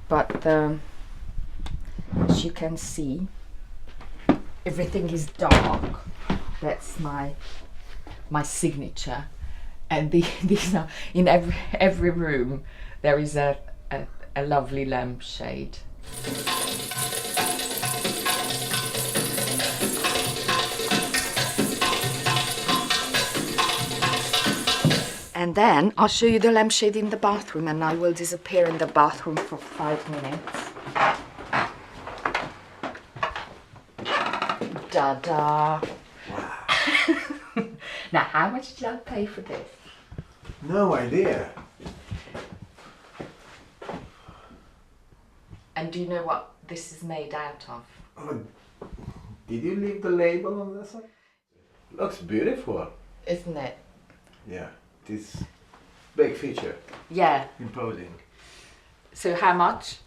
but as you can see, everything is dark. That's my signature, and these are in every room. There is a lovely lampshade. And then I'll show you the lampshade in the bathroom, and I will disappear in the bathroom for 5 minutes. Da-da! Wow. Now, how much did I pay for this? No idea. And do you know what this is made out of? Oh, did you leave the label on the side? Looks beautiful. Isn't it? Yeah, this big feature. Yeah. Imposing. So how much?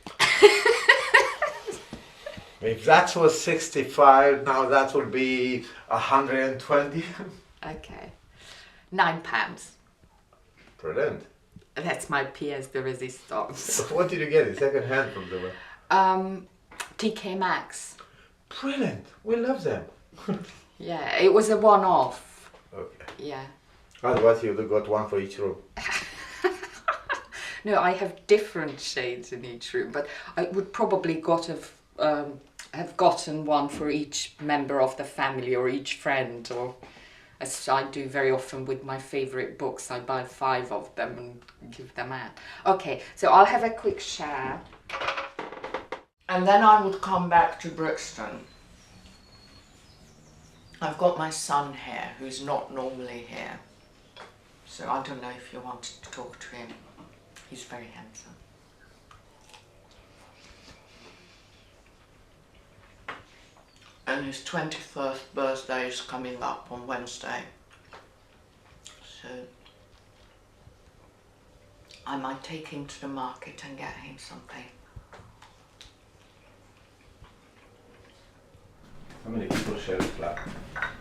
If that was 65, now that would be 120. Okay. £9. Brilliant. That's my pièce de résistance. So what did you get? A second hand from the TK Maxx. Brilliant. We love them. Yeah, it was a one-off. Okay. Yeah. Otherwise you would have got one for each room. No, I have different shades in each room, but I would probably have gotten one for each member of the family or each friend, or as I do very often with my favourite books, I buy 5 of them and give them out. Okay, so I'll have a quick shower, and then I would come back to Brixton. I've got my son here, who's not normally here, so I don't know if you want to talk to him. He's very handsome. And his 21st birthday is coming up on Wednesday. So I might take him to the market and get him something. How many people share the flat?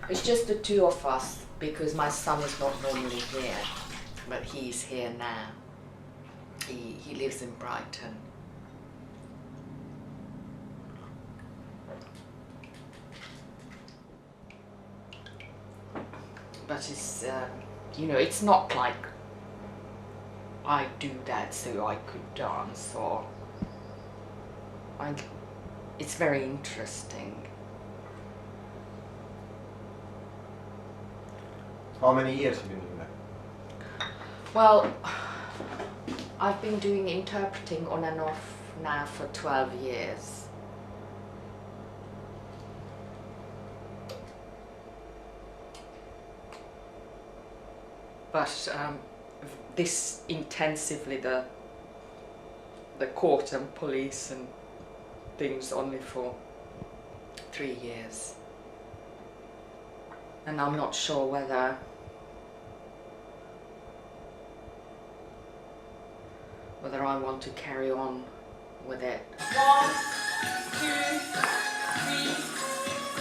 It's just the 2 of us, because my son is not normally here, but he's here now. He lives in Brighton. But it's, you know, it's not like I do that so I could dance, or it's very interesting. How many years have you been doing that? Well, I've been doing interpreting on and off now for 12 years. But this intensively, the court and police and things, only for 3 years. And I'm not sure whether I want to carry on with it. 1, 2, 3,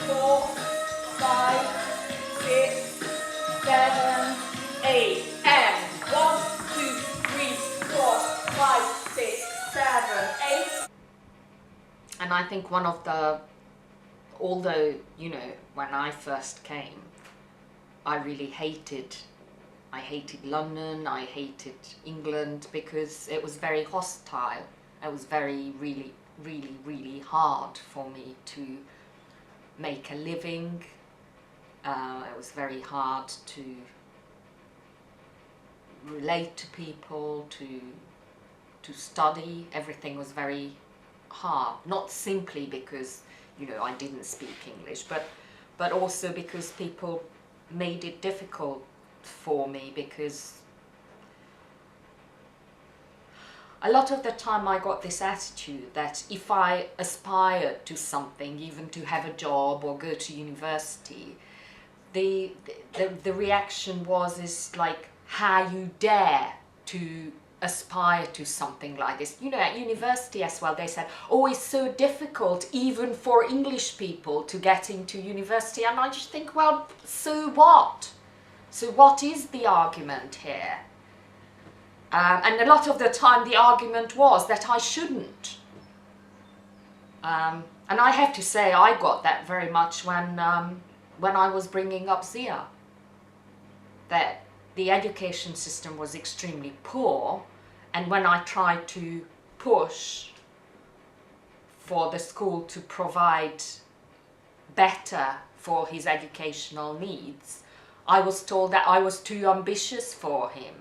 4, 5, 6, 7, 8, and 1, 2, 3, 4, 5, 6, 7, 8. And I think one of the, although, you know, when I first came, I really hated London, I hated England, because it was very hostile. It was really hard for me to make a living. It was very hard to relate to people, to study. Everything was very hard, not simply because, you know, I didn't speak English, but also because people made it difficult for me, because a lot of the time I got this attitude that if I aspired to something, even to have a job or go to university, the reaction is like, how you dare to aspire to something like this. You know, at university as well, they said, oh, it's so difficult even for English people to get into university. And I just think, well, so what? So what is the argument here? And a lot of the time the argument was that I shouldn't. And I have to say, I got that very much when I was bringing up Zia. That the education system was extremely poor, and when I tried to push for the school to provide better for his educational needs, I was told that I was too ambitious for him.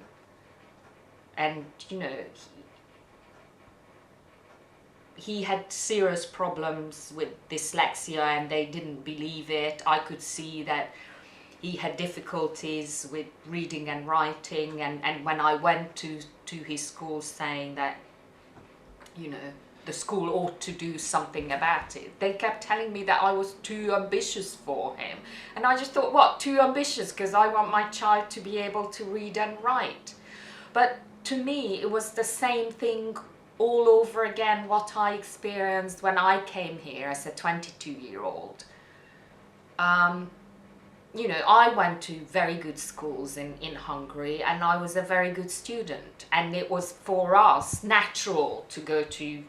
And, you know, he had serious problems with dyslexia and they didn't believe it. I could see that he had difficulties with reading and writing, and when I went to his school saying that, you know, the school ought to do something about it, they kept telling me that I was too ambitious for him. And I just thought, what, too ambitious? Because I want my child to be able to read and write. But to me, it was the same thing all over again what I experienced when I came here as a 22-year-old. You know, I went to very good schools in Hungary and I was a very good student, and it was for us natural to go to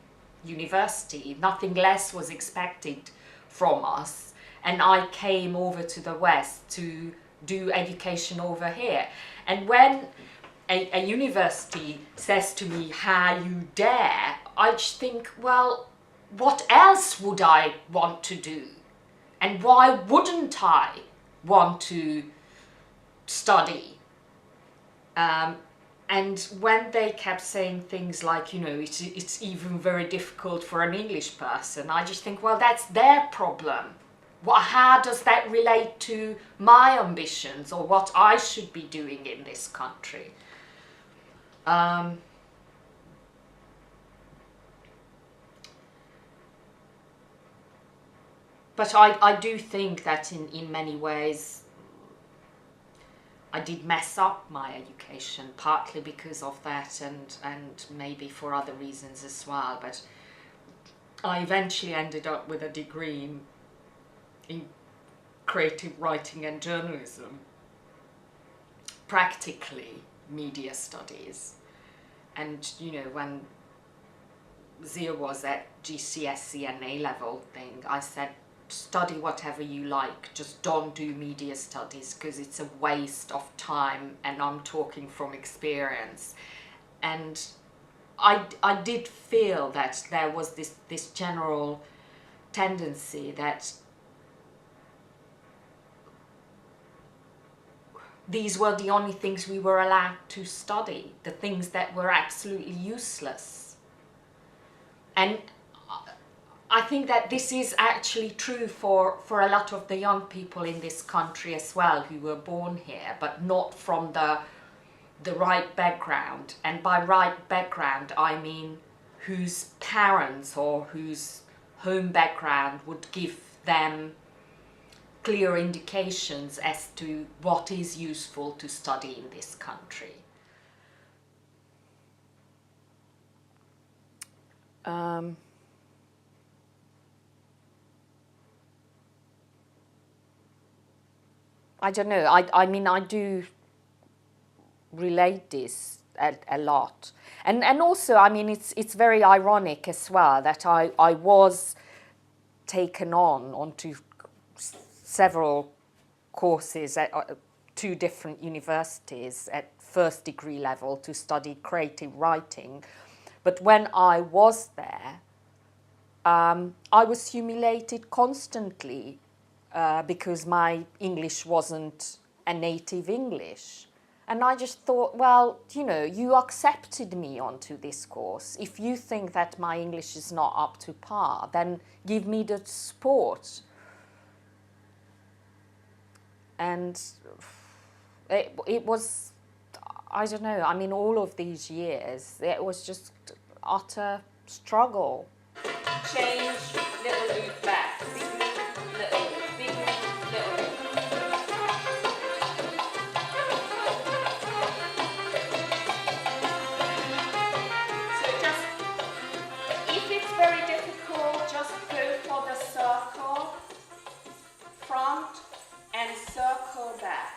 university. Nothing less was expected from us, and I came over to the West to do education over here. And when a university says to me, how you dare, I just think, well, what else would I want to do? And why wouldn't I want to study? And when they kept saying things like, you know, it's even very difficult for an English person, I just think, well, that's their problem. How does that relate to my ambitions or what I should be doing in this country? But I do think that in many ways I did mess up my education, partly because of that and maybe for other reasons as well. But I eventually ended up with a degree in creative writing and journalism, practically media studies. And, you know, when Zia was at GCSE and A-level thing, I said, study whatever you like, just don't do media studies because it's a waste of time, and I'm talking from experience. And I did feel that there was this general tendency that these were the only things we were allowed to study, the things that were absolutely useless. And I think that this is actually true for a lot of the young people in this country as well, who were born here, but not from the right background. And by right background, I mean whose parents or whose home background would give them clear indications as to what is useful to study in this country. I don't know, I mean, I do relate this a lot. And also, I mean, it's very ironic as well that I was taken onto several courses at two different universities at first degree level to study creative writing. But when I was there, I was humiliated constantly because my English wasn't a native English. And I just thought, well, you know, you accepted me onto this course. If you think that my English is not up to par, then give me the support. And it was, I don't know, I mean, all of these years, it was just utter struggle. Change, little loop back, big loop, little loop, big loop, little loop. So just, if it's very difficult, just go for the circle, front and circle back.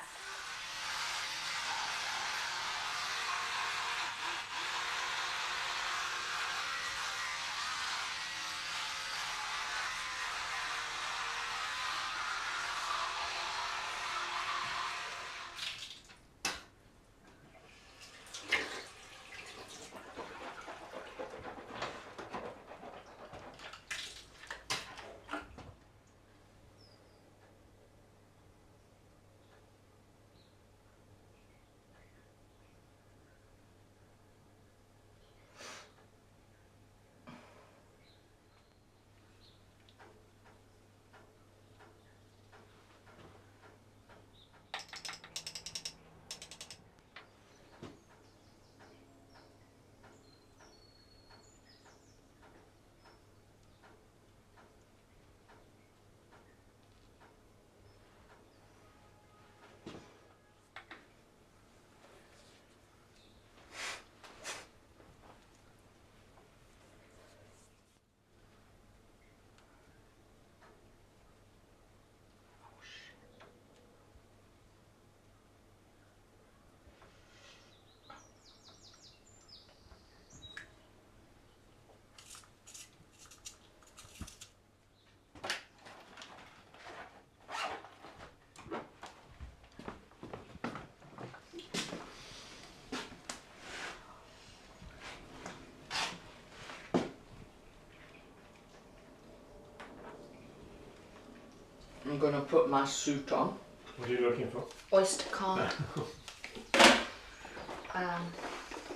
gonna put my suit on. What are you looking for? Oyster card.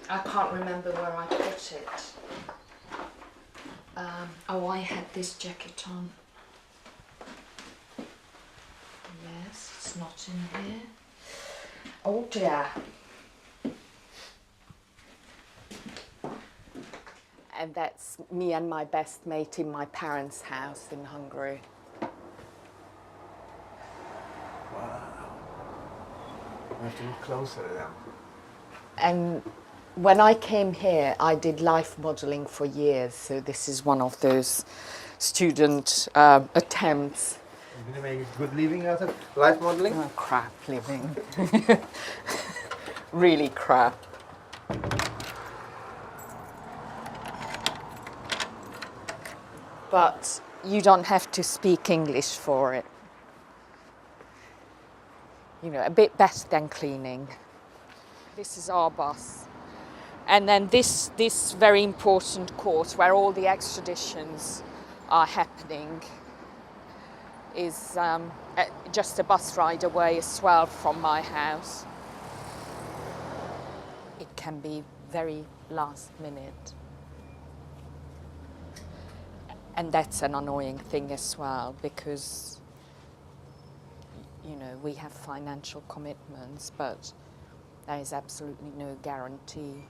I can't remember where I put it. Oh, I had this jacket on. Yes, it's not in here. Oh dear. And that's me and my best mate in my parents' house in Hungary. Wow. I have to look closer at them. And when I came here, I did life modelling for years, so this is one of those student attempts. You're going to make a good living out of life modeling? Oh, crap living. Really crap. But you don't have to speak English for it. You know, a bit better than cleaning. This is our bus. And then this very important court where all the extraditions are happening is just a bus ride away as well from my house. It can be very last minute. And that's an annoying thing as well because, you know, we have financial commitments, but there is absolutely no guarantee.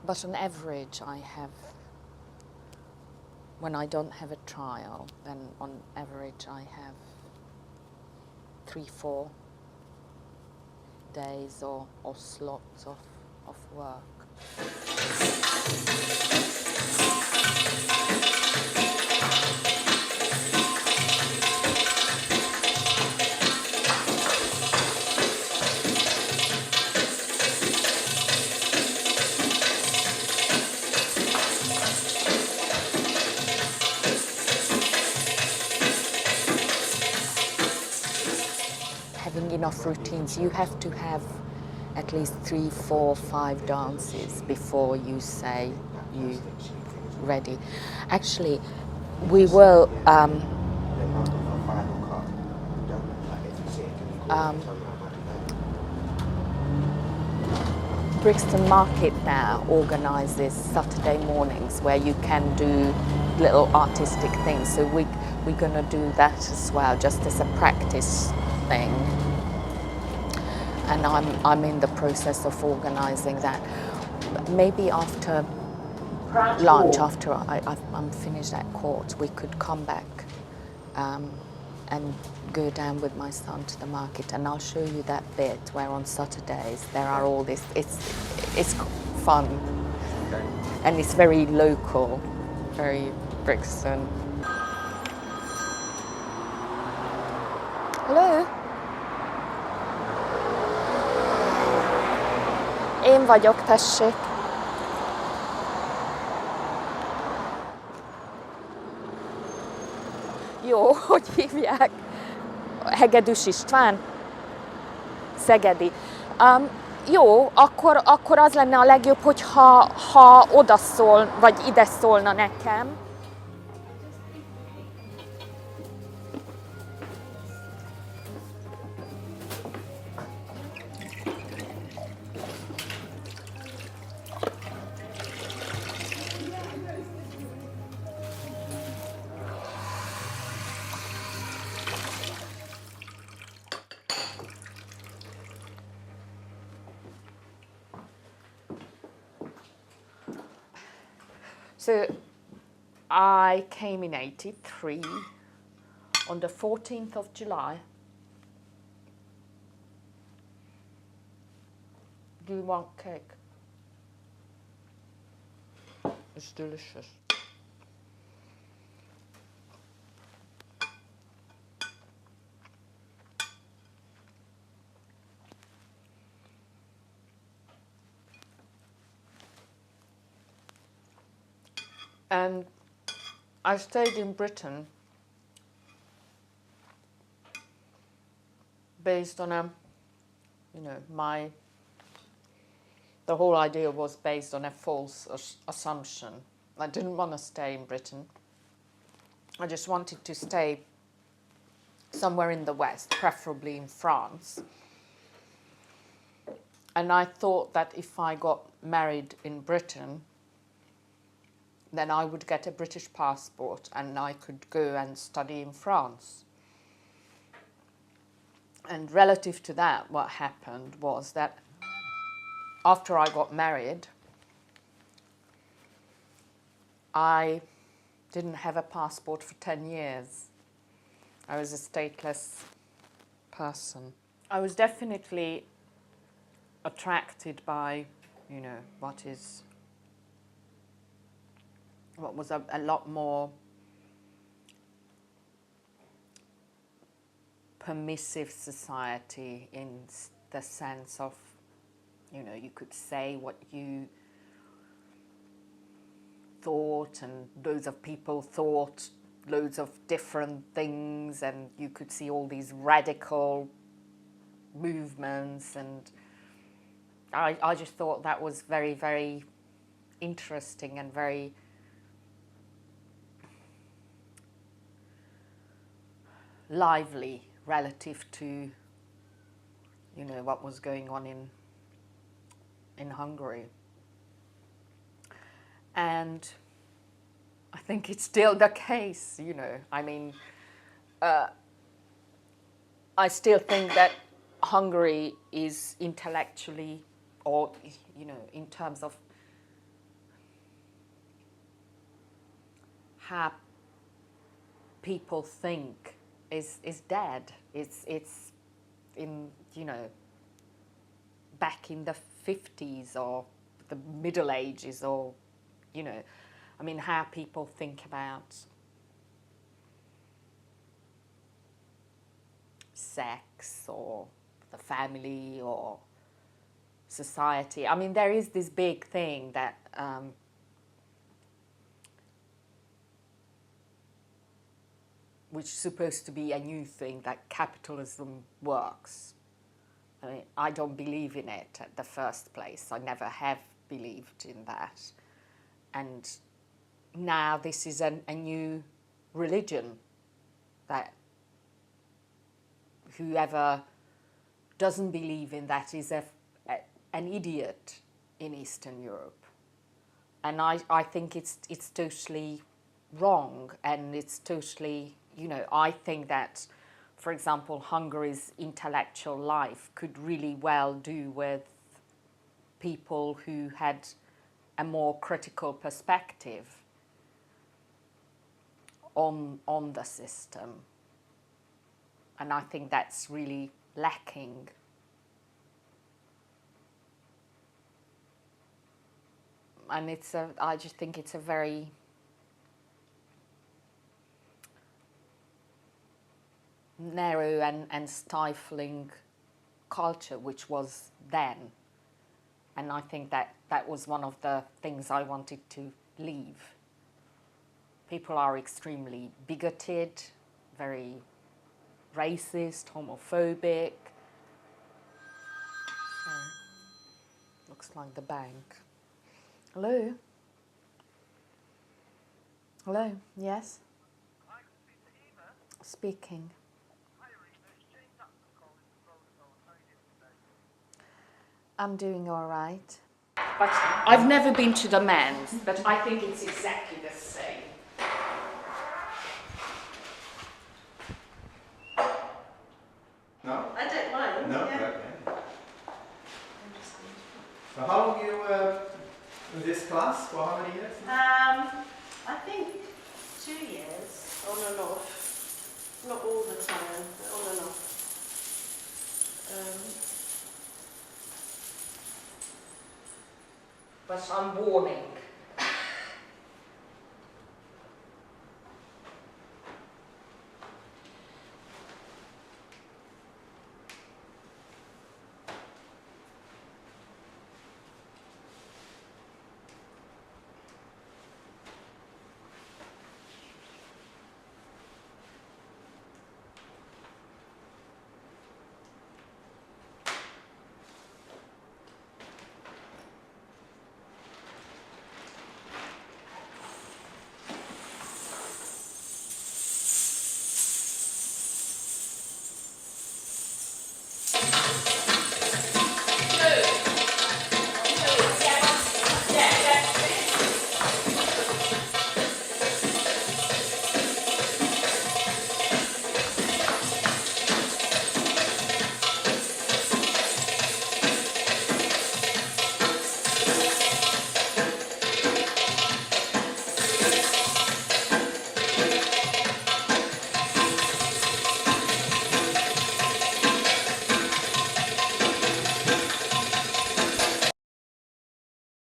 But on average, when I don't have a trial, then on average I have 3-4 days or slots of work. Having enough routines, you have to have at least 3, 4, 5 dances before you say you ready. Actually, we will Brixton Market now organises Saturday mornings where you can do little artistic things. So we're going to do that as well, just as a practice thing. And I'm in the process of organising that. Maybe after lunch, after I'm finished at court, we could come back and go down with my son to the market, and I'll show you that bit where on Saturdays there are all this. It's fun, and it's very local, very Brixton. Hello. Én vagyok, tessék. Jó, hogy hívják? Hegedűs István? Szegedi. Jó, akkor az lenne a legjobb, ha oda szól, vagy ide szólna nekem. So I came in 83 on the 14th of July. Do you want cake? It's delicious. And I stayed in Britain based on the whole idea was based on a false assumption. I didn't want to stay in Britain. I just wanted to stay somewhere in the West, preferably in France. And I thought that if I got married in Britain, then I would get a British passport and I could go and study in France. And relative to that, what happened was that after I got married, I didn't have a passport for 10 years. I was a stateless person. I was definitely attracted by, you know, what was a lot more permissive society, in the sense of, you know, you could say what you thought, and loads of people thought loads of different things, and you could see all these radical movements, and I just thought that was very, very interesting and very lively relative to, you know, what was going on in Hungary. And I think it's still the case, you know. I mean, I still think that Hungary is intellectually, or, you know, in terms of how people think, is dead. It's in, you know, back in the 50s or the Middle Ages, or, you know, I mean, how people think about sex or the family or society. I mean, there is this big thing that which is supposed to be a new thing, that capitalism works. I mean, I don't believe in it at the first place. I never have believed in that. And now this is a new religion that whoever doesn't believe in that is an idiot in Eastern Europe. And I think it's totally wrong, and it's totally, you know, I think that, for example, Hungary's intellectual life could really well do with people who had a more critical perspective on the system. And I think that's really lacking. And I just think it's a very narrow and stifling culture, which was then. And I think that was one of the things I wanted to leave. People are extremely bigoted, very racist, homophobic. Sorry. Looks like the bank. Hello? Hello? Yes? I can speak to Eva. Speaking. Hi, Eva. It's James Atson calling from Vodafone. How are you doing today? I'm doing all right. But I've never been to the men's, but I think it's exactly the same. No? I don't mind. No? Yeah. Okay. So how long you in this class? For how many years? I think 2 years, on and off. Not all the time, but on and off. But I'm warning